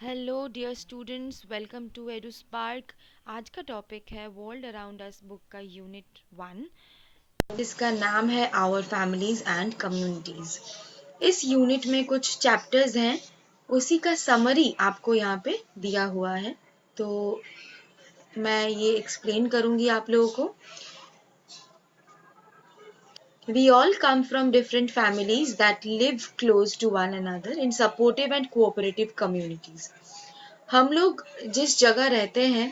Hello dear students, welcome to Edu Spark. आज का topic है वर्ल्ड अराउंड अस बुक का यूनिट 1, जिसका नाम है आवर फैमिलीज एंड कम्युनिटीज। इस यूनिट में कुछ चैप्टर्स हैं, उसी का समरी आपको यहाँ पे दिया हुआ है। तो मैं ये एक्सप्लेन करूँगी आप लोगों को। We all come from different families that live close to one another in supportive and cooperative communities. हम लोग जिस जगह रहते हैं,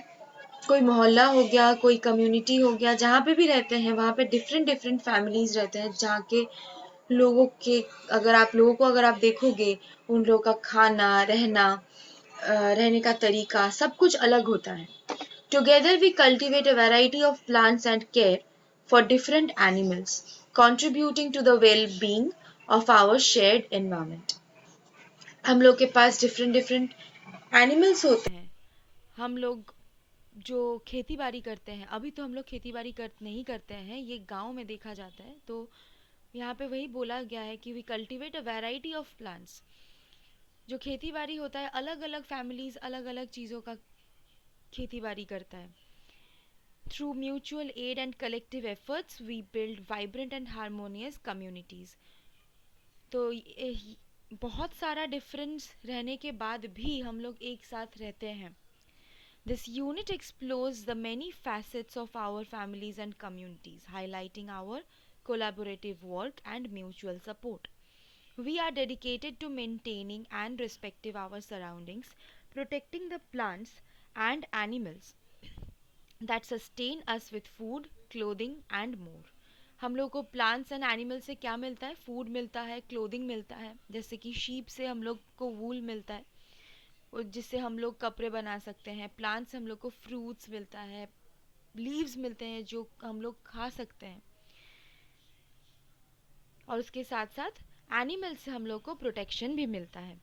कोई मोहल्ला हो गया, कोई कम्युनिटी हो गया, जहाँ पे भी रहते हैं वहाँ पे डिफरेंट डिफरेंट फैमिलीज रहते हैं, जहाँ के लोगों के अगर आप देखोगे, उन लोगों का खाना, रहना, रहने का तरीका सब कुछ अलग होता है। Together we cultivate a variety of plants and care for different animals, contributing to the well-being of our shared environment. हम लोग के पास डिफरेंट डिफरेंट एनिमल्स होते हैं। हम लोग जो खेती बाड़ी करते हैं, अभी तो हम लोग खेती बाड़ी नहीं करते हैं, ये गांव में देखा जाता है। तो यहाँ पे वही बोला गया है कि we cultivate a variety of plants. जो खेती बाड़ी होता है, अलग अलग फैमिलीज अलग अलग चीज़ों का खेती बाड़ी करता है। Through mutual aid and collective efforts we build vibrant and harmonious communities. तो बहुत सारा डिफरेंस रहने के बाद भी हम लोग एक साथ रहते हैं। This unit explores the many facets of our families and communities, highlighting our collaborative work and mutual support. We are dedicated to maintaining and respecting our surroundings, protecting the plants and animals that sustain us with food, clothing and more. हम लोग को plants and animal से क्या मिलता है? Food मिलता है, clothing मिलता है, जैसे कि शीप से हम लोग को वूल मिलता है, जिससे हम लोग कपड़े बना सकते हैं। प्लांट से हम लोग को फ्रूट्स मिलता है, लीव्स मिलते हैं जो हम लोग खा सकते हैं, और उसके साथ साथ एनिमल्स से हम लोग को प्रोटेक्शन भी मिलता है।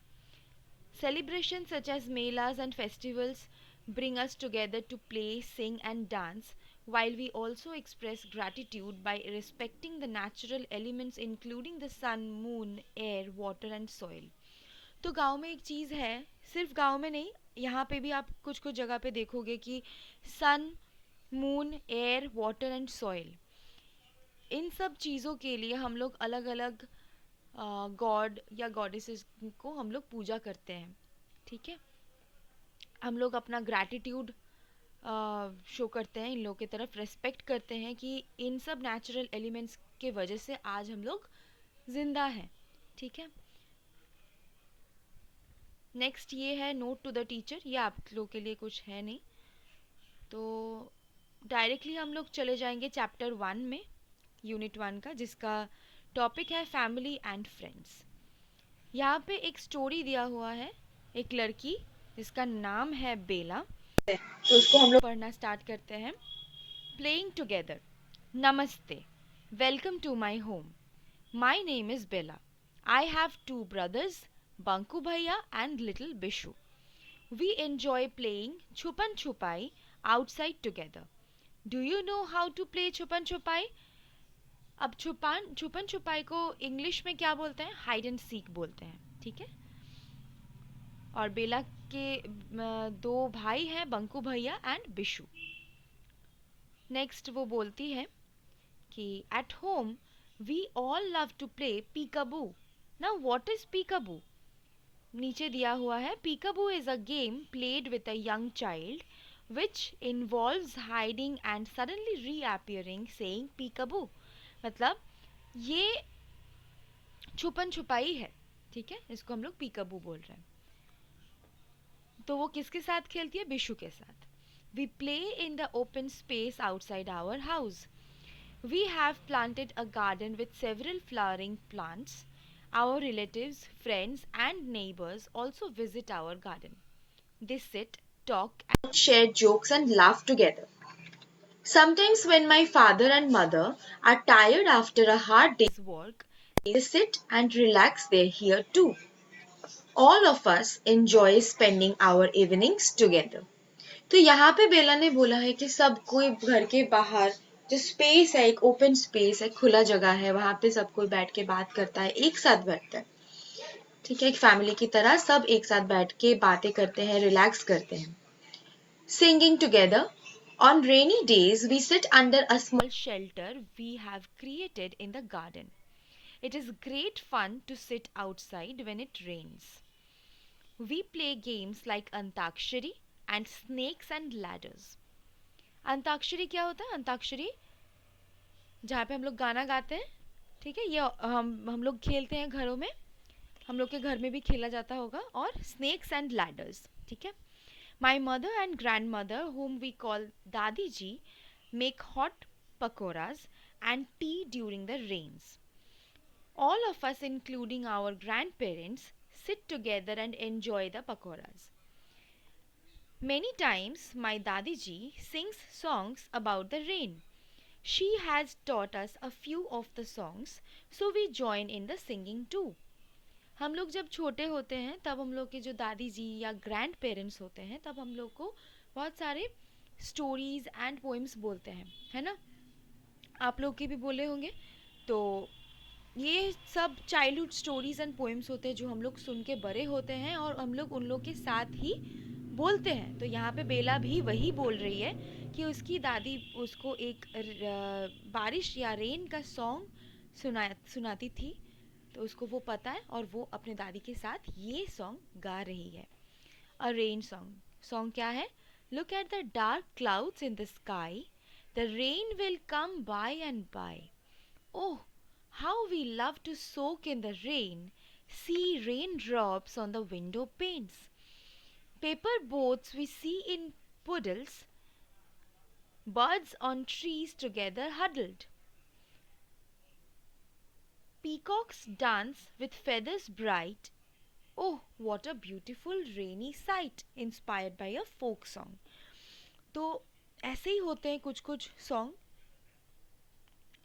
Celebration such as melas and festivals bring us together to play, sing and dance, while we also express gratitude by respecting the natural elements including the sun, moon, air, water and soil. तो गाँव में एक चीज़ है, सिर्फ गाँव में नहीं, यहाँ पे भी आप कुछ कुछ जगह पे देखोगे कि sun, moon, air, water and soil, इन सब चीज़ों के लिए हम लोग अलग अलग गॉड या गॉडेसेस को हम लोग पूजा करते हैं। ठीक है, हम लोग अपना ग्रैटिट्यूड शो करते हैं, इन लोगों की तरफ रेस्पेक्ट करते हैं कि इन सब नेचुरल एलिमेंट्स के वजह से आज हम लोग जिंदा हैं। ठीक है, नेक्स्ट ये है नोट टू द टीचर। ये आप लोग के लिए कुछ है नहीं, तो डायरेक्टली हम लोग चले जाएंगे चैप्टर 1 में, यूनिट 1 का, जिसका टॉपिक है फैमिली एंड फ्रेंड्स। यहाँ पे एक स्टोरी दिया हुआ है, एक लड़की जिसका नाम है बेला। तो उसको हम लोग पढ़ना स्टार्ट करते हैं। Playing together. नमस्ते, welcome to my home. My name is Bela. I have two brothers, Banku भैया and little Bishu. We enjoy playing छुपन छुपाई outside together. Do you know how to play छुपन छुपाई? अब छुपन छुपाई को इंग्लिश में क्या बोलते हैं? हाइड एंड सीक बोलते हैं। ठीक है, और बेला के दो भाई हैं, बंकू भैया एंड बिशु। नेक्स्ट वो बोलती है कि at home we all love to play peekaboo. Now what is peekaboo? नीचे दिया हुआ है, peekaboo is a game played with a young child which involves hiding and suddenly reappearing saying peekaboo। मतलब ये छुपन छुपाई है। ठीक है, इसको हम लोग पीकाबू बोल रहे हैं। तो वो किसके साथ खेलती है? बिशु के साथ। We play in the open space outside our house. We have planted a garden with several flowering plants. Our relatives, friends and neighbors also visit our garden. They sit, talk, and share jokes and laugh together. Sometimes, when my father and mother are tired after a hard day's work, they sit and relax there here too. All of us enjoy spending our evenings together. तो यहाँ पे बेला ने बोला है कि सब कोई घर के बाहर जो स्पेस है, एक ओपन स्पेस है, खुला जगह है, वहां पे सब कोई बैठ के बात करता है, एक साथ बैठता है। ठीक है, एक फैमिली की तरह सब एक साथ बैठ के बातें करते हैं, रिलैक्स करते हैं. Singing together. On rainy days, we sit under a small shelter we have created in the garden. It is great fun to sit outside when it rains. We play games like Antakshari and snakes and ladders. Antakshari क्या होता है? अंताक्षरी जहाँ पे हम लोग गाना गाते हैं, ठीक है, ये हम लोग खेलते हैं घरों में, हम लोग के घर में भी खेला जाता होगा. और स्नेक्स एंड लैडर्स, ठीक है. My mother and grand mother whom we call दादी जी make hot pakoras and tea during the rains. All of us, including our grandparents, sit together and enjoy the pakoras. Many times, my Dadi ji sings songs about the rain. She has taught us a few of the songs, so we join in the singing too. हम लोग जब छोटे होते हैं तब हम लोग के जो दादी जी या ग्रैंड पेरेंट्स होते हैं तब हम लोग को बहुत सारे स्टोरीज एंड पोइम्स बोलते हैं, है ना. आप लोग के भी बोले होंगे. तो ये सब चाइल्डहुड स्टोरीज एंड पोइम्स होते हैं जो हम लोग सुन के बड़े होते हैं और हम लोग उन लोग के साथ ही बोलते हैं. तो यहाँ पे बेला भी वही बोल रही है कि उसकी दादी उसको एक बारिश या रेन का सॉन्ग सुनाती थी, तो उसको वो पता है और वो अपने दादी के साथ ये सॉन्ग गा रही है. अ रेन सॉन्ग. सॉन्ग क्या है? Look at the dark clouds in the sky, the rain will come by and by. Oh, how we love to soak in the rain, see raindrops on the window panes. Paper boats we see in puddles, birds on trees together huddled. Peacocks dance with feathers bright. Oh, what a beautiful rainy sight, inspired by a folk song. तो ऐसे ही होते हैं कुछ कुछ song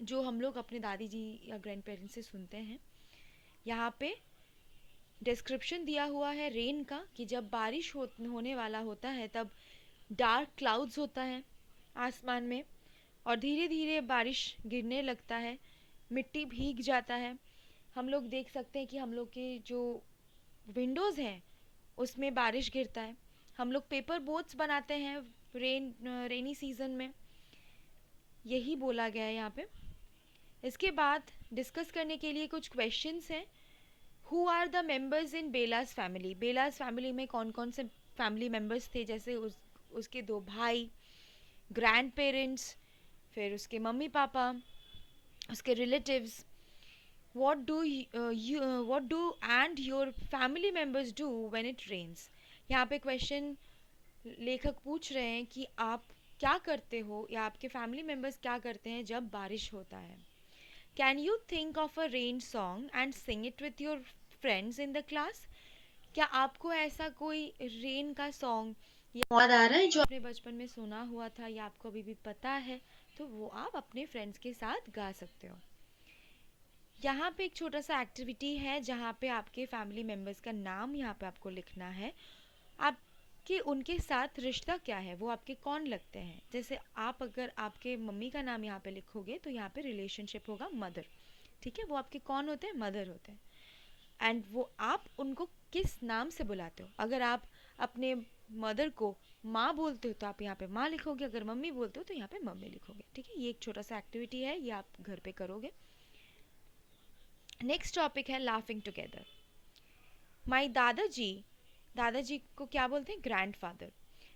जो हम लोग अपने दादी जी या ग्रैंड पेरेंट्स से सुनते हैं. यहाँ पे डिस्क्रिप्शन दिया हुआ है रेन का कि जब बारिश होने वाला होता है तब डार्क क्लाउड्स होता है आसमान में और धीरे धीरे बारिश गिरने लगता है, मिट्टी भीग जाता है. हम लोग देख सकते हैं कि हम लोग के जो विंडोज़ हैं उसमें बारिश गिरता है. हम लोग पेपर बोट्स बनाते हैं रेनी सीज़न में. यही बोला गया है यहाँ पे. इसके बाद डिस्कस करने के लिए कुछ क्वेश्चंस हैं. Who are the members in Bela's family? Bela's family में कौन कौन से फैमिली मेंबर्स थे? जैसे उसके दो भाई, ग्रैंड पेरेंट्स, फिर उसके मम्मी पापा, उसके relatives. what do and your family members do when it rains? यहाँ पे क्वेश्चन लेखक पूछ रहे हैं कि आप क्या करते हो या आपके फैमिली मेम्बर्स क्या करते हैं जब बारिश होता है. Can you think of a rain song and sing it with your friends in the class? क्या आपको ऐसा कोई रेन का सॉन्ग याद आ रहा है जो अपने बचपन में सुना हुआ था या आपको अभी भी पता है तो वो आप अपने फ्रेंड्स के साथ गा सकते हो. यहाँ पे एक छोटा सा एक्टिविटी है जहाँ पे आपके फैमिली मेम्बर्स का नाम यहाँ पे आपको लिखना है. आपके उनके साथ रिश्ता क्या है, वो आपके कौन लगते हैं. जैसे आप अगर आपके मम्मी का नाम यहाँ पे लिखोगे तो यहाँ पे रिलेशनशिप होगा मदर, ठीक है. वो आपके कौन होते हैं? मदर होते हैं. एंड वो आप उनको किस नाम से बुलाते हो? अगर आप अपने मदर को माँ बोलते हो तो आप यहाँ पे माँ लिखोगे, अगर मम्मी बोलते हो तो यहाँ पे मम्मी लिखोगे, ठीक है. ये एक छोटा सा एक्टिविटी है, ये आप घर पे करोगे. नेक्स्ट टॉपिक है लाफिंग टुगेदर. माई दादाजी को क्या बोलते हैं? Grandfather.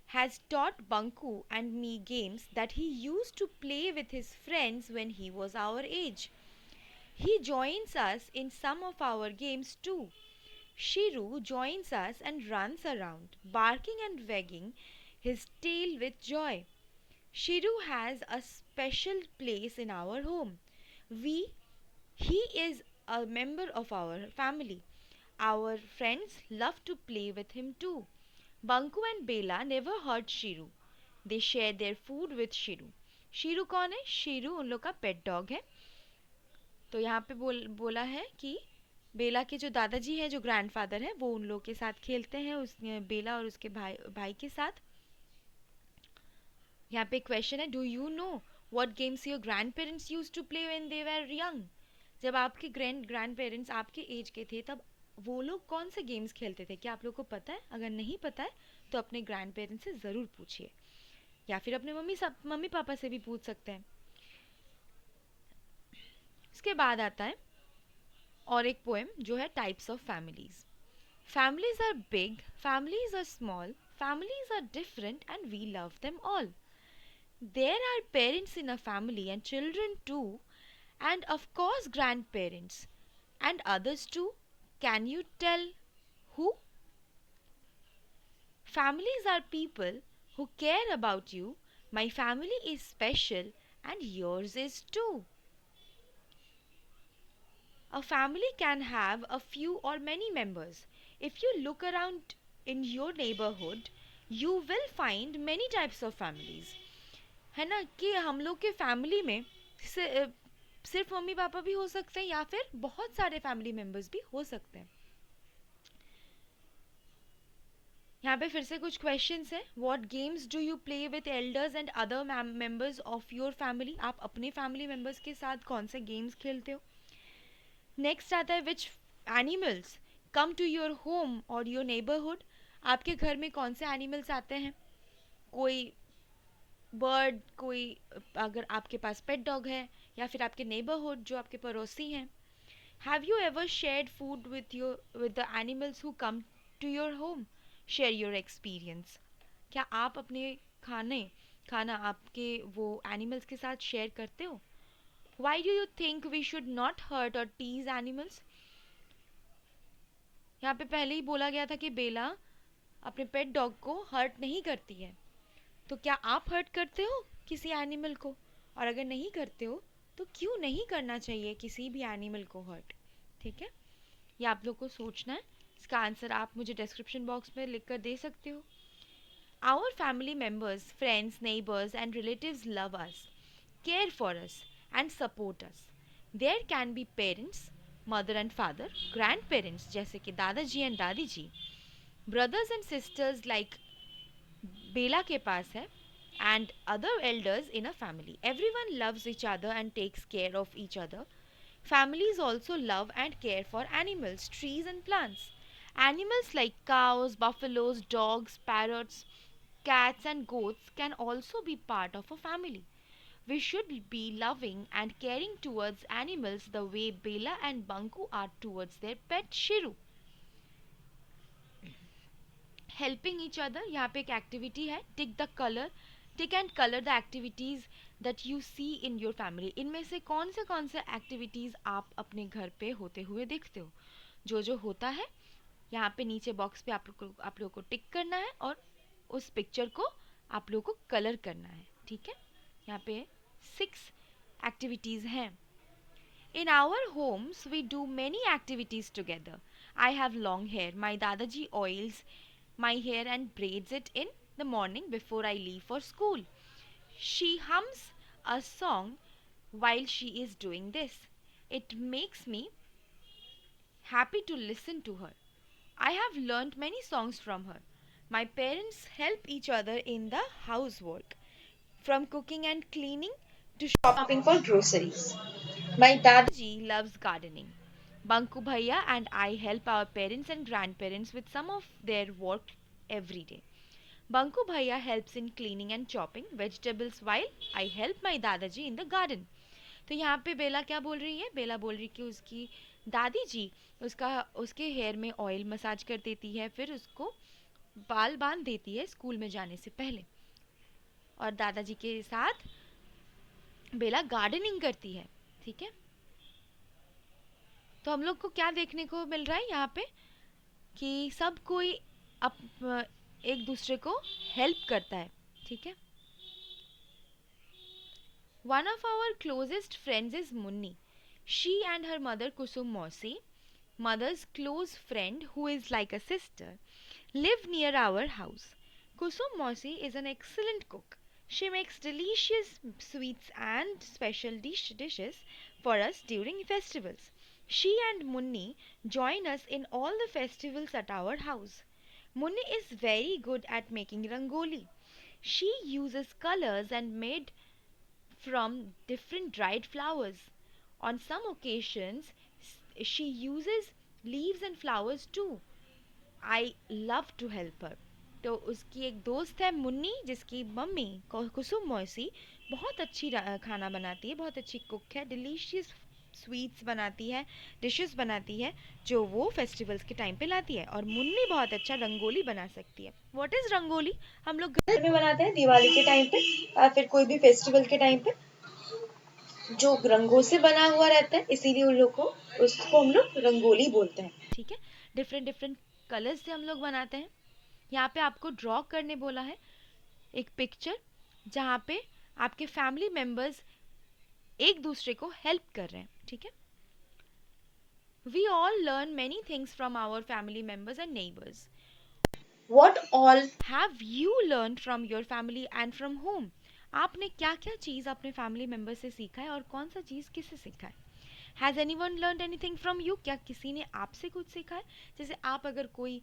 Has taught Banku and me games that he used to play with his friends when he was our age. He joins us in some of our games too. Shiru joins us and runs around, barking and wagging his tail with joy. Shiru has a special place in our home. We He is a member of our family. Our friends love to play with him too. Banku and Bela never hurt Shiru. They share their food with Shiru. Shiru कौन है? Shiru उन लोग का pet dog है. तो यहाँ पे बोला है कि बेला के जो दादाजी हैं, जो ग्रैंडफादर हैं, वो उन लोग के साथ खेलते हैं, उस बेला और उसके भाई के साथ. यहाँ पे क्वेश्चन है, do you know what games your grand parents use to play when they were young? जब आपके ग्रैंड पेरेंट्स आपके एज के थे तब वो लोग कौन से गेम्स खेलते थे, क्या आप लोग को पता है? अगर नहीं पता है तो अपने ग्रैंड पेरेंट्स से ज़रूर पूछिए, या फिर अपने मम्मी पापा से भी पूछ सकते हैं। इसके बाद आता है और एक पोएम जो है types of families. Families are big, families are small, families are different and we love them all. There are parents in a family and children too, and of course grandparents and others too. Can you tell who? Families are people who care about you. My family is special and yours is too. A family can have a few or many members. If you look around in your neighborhood, you will find many types of families. है ना, कि हम लोग के family में सिर्फ mummy papa भी हो सकते हैं या फिर बहुत सारे फैमिली मेंबर्स भी हो सकते हैं। यहाँ पे फिर से कुछ क्वेश्चंस हैं। What games do you play with elders and other members of your family? आप अपने फैमिली मेंबर्स के साथ कौन से गेम्स खेलते हो? नेक्स्ट आता है which animals come to your home और योर नेबरहुड? आपके घर में कौन से एनिमल्स आते हैं? कोई बर्ड, कोई, अगर आपके पास पेट डॉग है, या फिर आपके नेबरहुड जो आपके पड़ोसी हैं। Have you ever shared food with the animals who come to your home? Share your experience. क्या आप अपने खाना आपके वो एनिमल्स के साथ शेयर करते हो? Why do you think we should not hurt और टीज एनिमल्स? यहाँ पे पहले ही बोला गया था कि बेला अपने पेट डॉग को हर्ट नहीं करती है। तो क्या आप हर्ट करते हो किसी एनिमल को? और अगर नहीं करते हो तो क्यों नहीं करना चाहिए किसी भी एनिमल को हर्ट? ठीक है, ये आप लोग को सोचना है। इसका आंसर आप मुझे डिस्क्रिप्शन बॉक्स में लिख कर दे सकते हो। Our family members, friends, neighbours and relatives love us, care for us and support us. There can be parents, mother and father, grand parents जैसे कि दादाजी एंड दादी जी, brothers and sisters like Bela के पास है, and other elders in a family. Everyone loves each other and takes care of each other. Families also love and care for animals, trees, and plants. Animals like cows, buffaloes, dogs, parrots, cats, and goats can also be part of a family. We should be loving and caring towards animals the way Bela and Banku are towards their pet Shiru. Helping each other, यहाँ पे एक activity है, tick and colour the activities that you see in your family. इनमें से कौन से activities आप अपने घर पे होते हुए देखते हो? जो होता है यहाँ पे नीचे बॉक्स पे आप लोगों को टिक करना है और उस पिक्चर को आप लोगों को कलर करना है। ठीक है, यहाँ पे 6 एक्टिविटीज़ हैं। In our homes, we do many activities together. I have long hair. My Dadaji oils my hair and braids it in the morning before I leave for school. She hums a song while she is doing this. It makes me happy to listen to her. I have learnt many songs from her. My parents help each other in the housework, from cooking and cleaning to Shopping for groceries. My dad Ji loves gardening. Banku Bhaiya and I help our parents and grandparents with some of their work every day. Banku Bhaiya helps in cleaning and chopping vegetables while I help my Dadaji in the garden. तो यहाँ पे बेला क्या बोल रही है? बेला बोल रही कि उसकी दादी जी उसके हेयर में ऑयल मसाज कर देती है, फिर उसको बाल बांध देती है स्कूल में जाने से पहले, और दादाजी के साथ बेला गार्डनिंग करती है। ठीक है, तो हम लोग को क्या देखने को मिल रहा है यहाँ पे कि सब कोई एक दूसरे को हेल्प करता है। ठीक है, one of our closest friends is Munni. She and her mother Kusum मौसी, mother's close friend who is like a sister, live near our house. Kusum Mosi is an excellent cook. She makes delicious sweets and special dishes for us during festivals. She and Munni join us in all the festivals at our house. Munni is very good at making rangoli. She uses colors and made from different dried flowers. On some occasions, she uses leaves and flowers too, I love to help her. तो उसकी एक दोस्त है मुन्नी, जिसकी mummy कुसुम मौसी बहुत अच्छी खाना बनाती है, बहुत अच्छी कुक है, डिलीशियस स्वीट्स बनाती है, डिशेस बनाती है, जो वो फेस्टिवल्स के टाइम पे लाती है। और मुन्नी बहुत अच्छा रंगोली बना सकती है। What is rangoli? हम लोग घर में बनाते हैं दिवाली के टाइम पे या फिर कोई भी फेस्टिवल के टाइम पे, जो रंगों से बना हुआ रहता है, इसीलिए उन लोग को उसको हम लोग रंगोली बोलते हैं। ठीक है, डिफरेंट डिफरेंट कलर्स से हम लोग बनाते हैं। यहाँ पे आपको ड्रॉ करने बोला है एक पिक्चर, जहाँ पे आपके फैमिली मेंबर्स एक दूसरे को हेल्प कर रहे हैं। ठीक है, we all learn many things from our family members and neighbours. What all? Have you learn from your family and from home? आपने क्या क्या चीज़ अपने फैमिली मेंबर से सीखा है और कौन सा चीज़ किससे सीखा है? Has any one learn anything from you? क्या किसी ने आपसे कुछ सीखा है? जैसे आप अगर कोई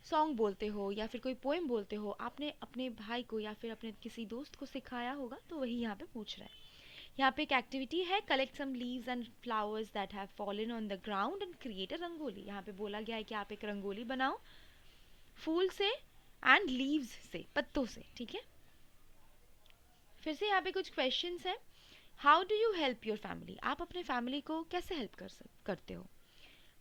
सॉन्ग बोलते हो या फिर कोई पोएम बोलते हो, आपने अपने भाई को या फिर अपने किसी दोस्त को सिखाया होगा, तो वही यहाँ पे पूछ रहा है। यहाँ पे एक एक्टिविटी है, collect some leaves and flowers that have fallen on the ground and create a rangoli. यहाँ पे बोला गया है कि आप एक रंगोली बनाओ फूल से एंड लीव्स से, पत्तों से। ठीक है, फिर से यहाँ पे कुछ क्वेश्चंस हैं। How do you help your family? आप अपने फैमिली को कैसे हेल्प करते हो?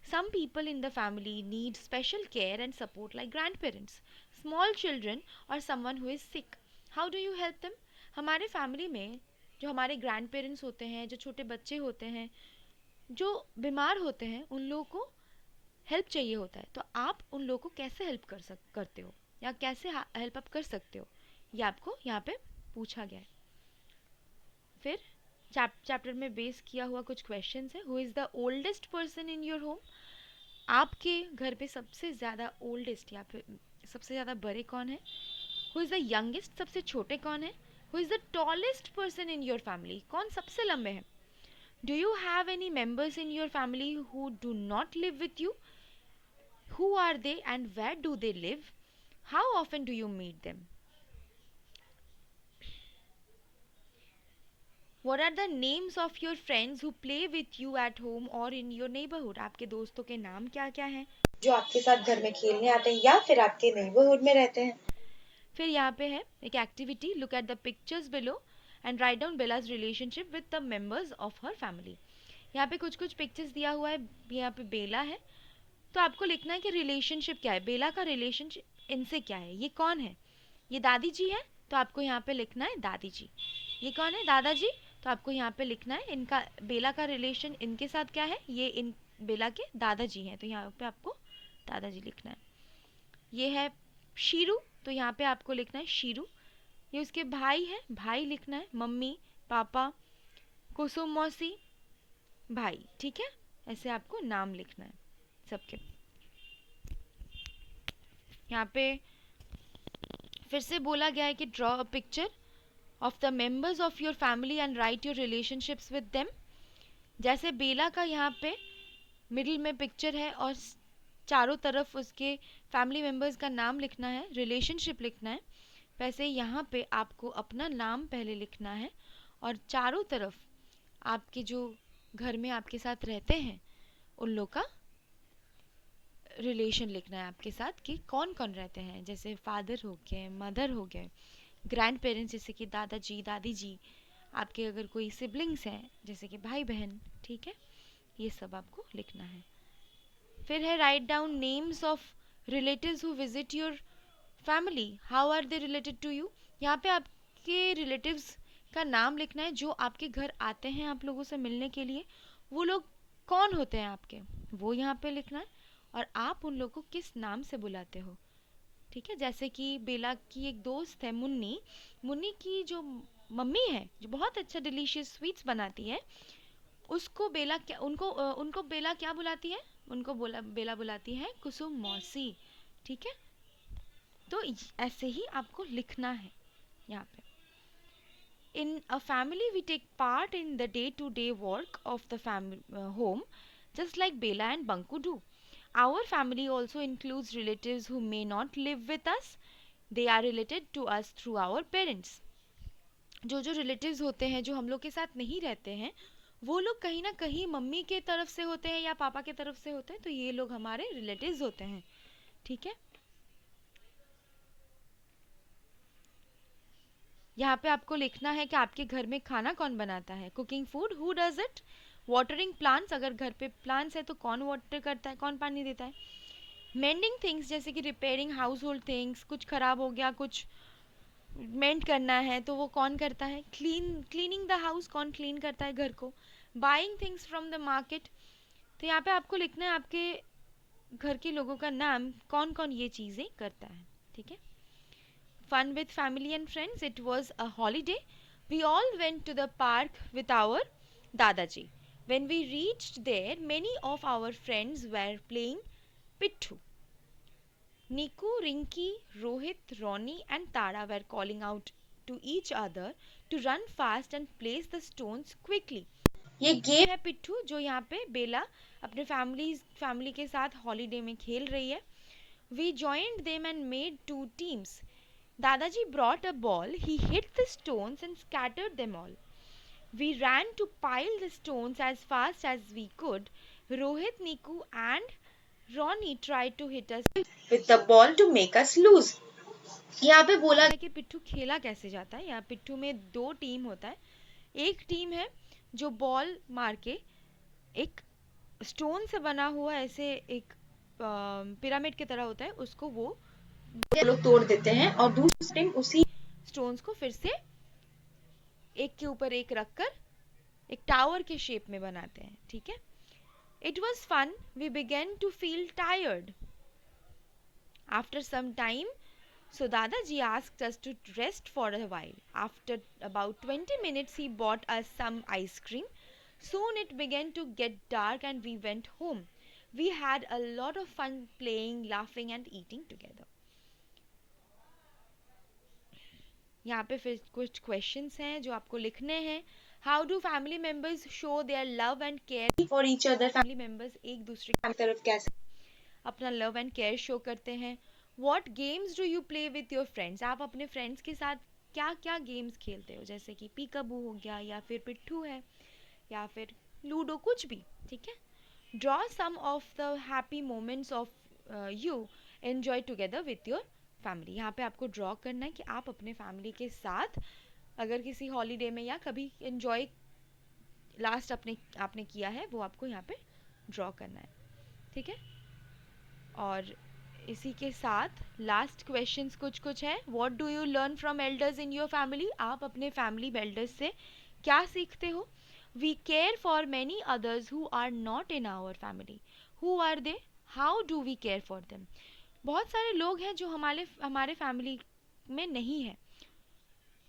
Some people in the family need special care and support like grandparents, small children or someone who is sick. How do you help them? हमारे family में जो हमारे ग्रैंड पेरेंट्स होते हैं, जो छोटे बच्चे होते हैं, जो बीमार होते हैं, उन लोगों को हेल्प चाहिए होता है, तो आप उन लोगों को कैसे हेल्प करते हो या कैसे हेल्प अप कर सकते हो, ये आपको यहाँ पे पूछा गया है। फिर चैप्टर में बेस किया हुआ कुछ क्वेश्चंस है। Who is the oldest person in your home? आपके घर पे सबसे ज़्यादा ओल्डेस्ट या फिर सबसे ज़्यादा बड़े कौन है? Who is the youngest? सबसे छोटे कौन है? Who is the tallest person in your family? कौन सबसे लंबे हैं? Do you have any members in your family who do not live with you? Who are they and where do they live? How often do you meet them? What are the names of your friends who play with you at home or in your neighborhood? आपके दोस्तों के नाम क्या क्या हैं? जो आपके साथ घर में खेलने आते हैं या फिर आपके नेबरहुड में रहते हैं। फिर यहाँ पे है एक activity, look at the pictures below and write down BelAZ relationship with the members of her family. यहाँ पे कुछ कुछ पिक्चर्स दिया हुआ है, यहाँ पे बेला है, तो आपको लिखना है कि रिलेशनशिप क्या है, बेला का रिलेशनशिप इनसे क्या है, ये कौन है? ये दादी जी है, तो आपको यहाँ पे लिखना है दादी जी। ये कौन है? दादाजी। तो आपको यहाँ पे लिखना है इनका, बेला का रिलेशन इनके साथ क्या है, ये इन बेला के दादाजी हैं, तो यहाँ पे आपको दादाजी लिखना है। ये है शीरू, तो यहाँ पे आपको लिखना है शीरू। ये उसके भाई है, भाई लिखना है, मम्मी, पापा, कुसुम मौसी, भाई। ठीक है, ऐसे आपको नाम लिखना है सबके। यहाँ पे फिर से बोला गया है कि draw a picture of the members of your family and right your relationships with them. जैसे बेला का यहाँ पे मिडिल में पिक्चर है और चारों तरफ उसके फैमिली मेंबर्स का नाम लिखना है, रिलेशनशिप लिखना है, वैसे यहाँ पे आपको अपना नाम पहले लिखना है और चारों तरफ आपके जो घर में आपके साथ रहते हैं उन लोग का रिलेशन लिखना है आपके साथ, कि कौन कौन रहते हैं। जैसे फादर हो गए, मदर हो गए, ग्रैंड पेरेंट्स जैसे कि दादाजी दादी जी, आपके अगर कोई सिबलिंग्स हैं जैसे कि भाई बहन। ठीक है, ये सब आपको लिखना है। फिर है write down names of relatives who visit your family, how are they related to you? यहाँ पे आपके रिलेटिव्स का नाम लिखना है जो आपके घर आते हैं आप लोगों से मिलने के लिए, वो लोग कौन होते हैं आपके, वो यहाँ पे लिखना है, और आप उन लोगों को किस नाम से बुलाते हो। ठीक है, जैसे कि बेला की एक दोस्त है मुन्नी, मुन्नी की जो मम्मी है जो बहुत अच्छा डिलीशियस स्वीट्स बनाती है, उसको बेला क्या उनको बेला क्या बुलाती है? उनको बेला बुलाती है कुसुम मौसी। ठीक है, तो ऐसे ही आपको लिखना है यहाँ पे। In a family we take part in the day to day work of the family home, just like Bela and Banku do. Our family also includes relatives who may not live with us. They are related to us through our parents. जो जो relatives होते हैं जो हम लोग के साथ नहीं रहते हैं, वो लोग कहीं ना कहीं मम्मी के तरफ से होते हैं या पापा के तरफ से होते हैं, तो ये लोग हमारे रिलेटिव्स होते हैं, ठीक है। यहाँ पे आपको लिखना है कि आपके घर में खाना कौन बनाता है। Cooking food, who does it. Watering plants, अगर घर पे प्लांट्स है तो कौन वाटर करता है, कौन पानी देता है। मेंडिंग थिंग्स, जैसे कि रिपेयरिंग हाउस होल्ड थिंग्स, कुछ खराब हो गया, कुछ मेंट करना है तो वो कौन करता है। क्लीनिंग द हाउस, कौन क्लीन करता है घर को। Buying things from the market, तो यहाँ पे आपको लिखना है आपके घर के लोगों का नाम, कौन कौन ये चीज़ें करता है, ठीक है। Fun with family and friends. It was a holiday. We all went to the park with our Dadaji. When we reached there, many of our friends were playing Pittu. Niku, Rinki, Rohit, Ronnie, and Tara were calling out to each other to run fast and place the stones quickly. ये game है पिट्ठू, जो यहाँ पे बेला अपने family के साथ holiday में खेल रही है। We joined them and made two teams. Dadaji brought a ball, he hit the stones and scattered them all. We ran to pile the stones as fast as we could. Rohit, Niku, and Ronnie tried to hit us with the ball to make us lose. यहाँ पे बोला है कि पिट्ठू खेला कैसे जाता है। यहाँ पिट्ठू में दो टीम होता है। एक टीम है जो बॉल मार के एक स्टोन से बना हुआ ऐसे एक पिरामिड की तरह होता है, उसको वो लोग तोड़ देते हैं और दूसरी टीम उसी स्टोन्स को फिर से एक के ऊपर एक रखकर एक टावर के शेप में बनाते हैं, ठीक है। It was fun, we began to feel tired after some time, so Dadaji asked us to rest for a while. After about 20 minutes he bought us some ice cream. Soon it began to get dark and we went home. We had a lot of fun playing, laughing and eating together. यहाँ पे फिर कुछ questions हैं जो आपको लिखने हैं। How do family members show their love and care for each other, family members एक दूसरे की तरफ कैसे अपना लव एंड केयर शो करते हैं। What games do you play with your friends, आप अपने फ्रेंड्स के साथ क्या क्या गेम्स खेलते हो, जैसे कि पीकाबू हो गया या फिर पिट्ठू है या फिर लूडो, कुछ भी, ठीक है। Draw some of the happy moments of you enjoy together with your family. यहाँ पे आपको ड्रॉ करना है कि आप अपने फैमिली के साथ अगर किसी हॉलीडे में या कभी एंजॉय लास्ट आपने किया है वो आपको यहाँ पे ड्रॉ करना है, ठीक है। और इसी के साथ लास्ट क्वेश्चंस कुछ है। What do you learn from elders in your family, आप अपने फैमिली एल्डर्स से क्या सीखते हो। We care for many others who are not in our family, who are they, how do we care for them. बहुत सारे लोग हैं जो हमारे फैमिली में नहीं है,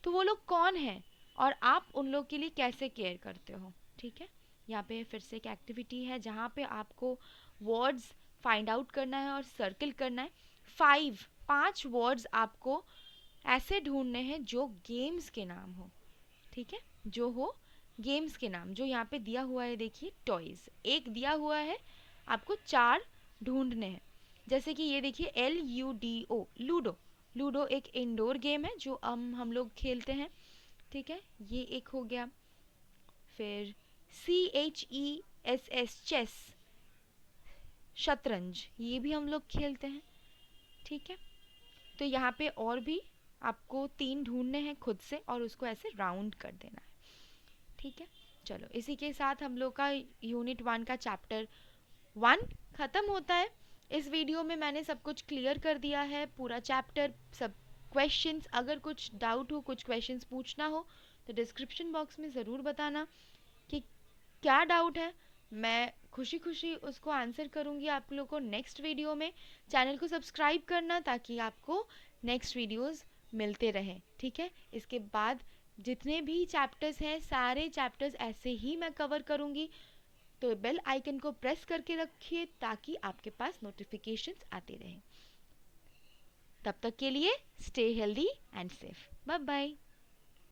तो वो लोग कौन हैं और आप उन लोग के लिए कैसे केयर करते हो, ठीक है। यहाँ पे फिर से एक एक्टिविटी है जहाँ पे आपको वर्ड्स फाइंड आउट करना है और सर्कल करना है। 5 वर्ड्स आपको ऐसे ढूंढने हैं जो गेम्स के नाम हो, ठीक है, जो हो गेम्स के नाम। जो यहाँ पे दिया हुआ है देखिए टॉयज, एक दिया हुआ है, आपको 4 ढूंढने हैं। जैसे कि ये देखिए LUDO, लूडो। लूडो एक इंडोर गेम है जो हम लोग खेलते हैं, ठीक है, ये एक हो गया। फिर CHESS, चेस, शतरंज, ये भी हम लोग खेलते हैं, ठीक है। तो यहाँ पे और भी आपको 3 ढूंढने हैं खुद से और उसको ऐसे राउंड कर देना है, ठीक है। चलो इसी के साथ हम लोग का यूनिट 1 का चैप्टर 1 ख़त्म होता है। इस वीडियो में मैंने सब कुछ क्लियर कर दिया है, पूरा चैप्टर, सब क्वेश्चंस। अगर कुछ डाउट हो, कुछ क्वेश्चंस पूछना हो तो डिस्क्रिप्शन बॉक्स में ज़रूर बताना कि क्या डाउट है, मैं खुशी खुशी उसको आंसर करूँगी आप लोगों को नेक्स्ट वीडियो में। चैनल को सब्सक्राइब करना ताकि आपको नेक्स्ट वीडियोस मिलते रहें, ठीक है। इसके बाद जितने भी चैप्टर्स हैं सारे चैप्टर्स ऐसे ही मैं कवर करूँगी, तो बेल आइकन को प्रेस करके रखिए ताकि आपके पास नोटिफिकेशंस आते रहें। तब तक के लिए stay healthy and safe, bye bye.